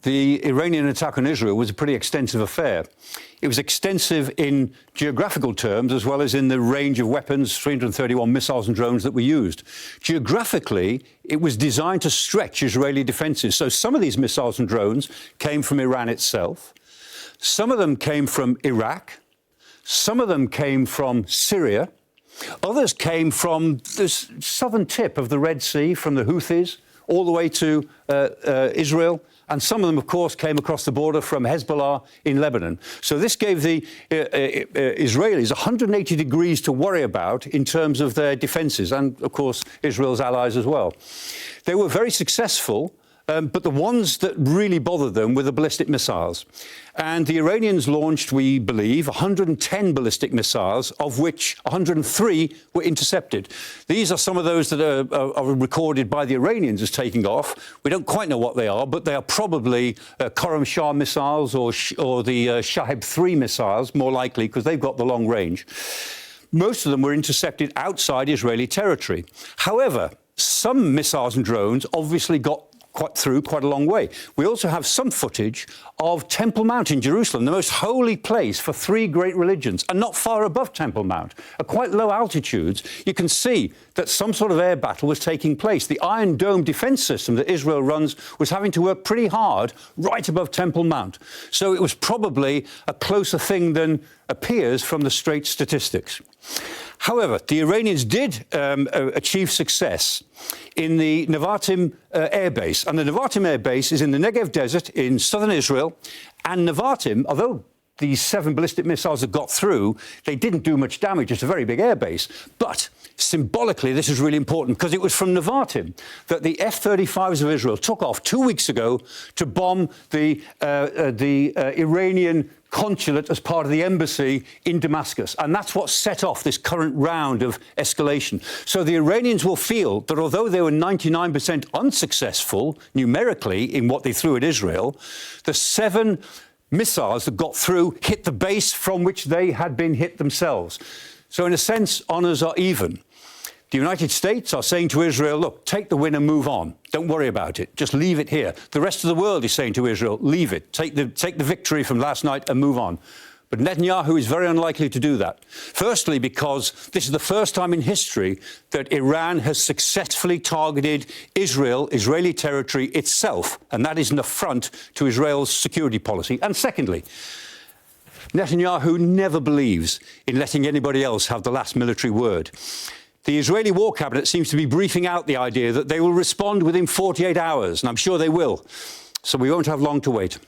the Iranian attack on Israel was a pretty extensive affair. It was extensive in geographical terms as well as in the range of weapons, 331 missiles and drones that were used. Geographically, it was designed to stretch Israeli defences. So some of these missiles and drones came from Iran itself. Some of them came from Iraq. Some of them came from Syria. Others came from the southern tip of the Red Sea, from the Houthis, all the way to Israel. And some of them, of course, came across the border from Hezbollah in Lebanon. So this gave the Israelis 180 degrees to worry about in terms of their defences and, of course, Israel's allies as well. They were very successful. But the ones that really bothered them were the ballistic missiles. And the Iranians launched, we believe, 110 ballistic missiles, of which 103 were intercepted. These are some of those that are recorded by the Iranians as taking off. We don't quite know what they are, but they are probably Khorram Shah missiles or the Shahab-3 missiles, more likely, because they've got the long range. Most of them were intercepted outside Israeli territory. However, some missiles and drones obviously got quite a long way. We also have some footage of Temple Mount in Jerusalem, the most holy place for three great religions, and not far above Temple Mount, at quite low altitudes. You can see that some sort of air battle was taking place. The Iron Dome defense system that Israel runs was having to work pretty hard right above Temple Mount. So it was probably a closer thing than appears from the straight statistics. However, the Iranians did achieve success in the Nevatim air base. And the Nevatim air base is in the Negev Desert in southern Israel. And Nevatim, although these 7 ballistic missiles that got through, they didn't do much damage. It's a very big air base. But symbolically, this is really important because it was from Nevatim that the F-35s of Israel took off 2 weeks ago to bomb the Iranian consulate as part of the embassy in Damascus. And that's what set off this current round of escalation. So the Iranians will feel that although they were 99% unsuccessful numerically in what they threw at Israel, the 7 missiles that got through hit the base from which they had been hit themselves. So in a sense, honours are even. The United States are saying to Israel, look, take the win and move on. Don't worry about it. Just leave it here. The rest of the world is saying to Israel, leave it. Take the victory from last night and move on. But Netanyahu is very unlikely to do that. Firstly, because this is the first time in history that Iran has successfully targeted Israeli territory itself, and that is an affront to Israel's security policy. And secondly, Netanyahu never believes in letting anybody else have the last military word. The Israeli War Cabinet seems to be briefing out the idea that they will respond within 48 hours, and I'm sure they will. So we won't have long to wait.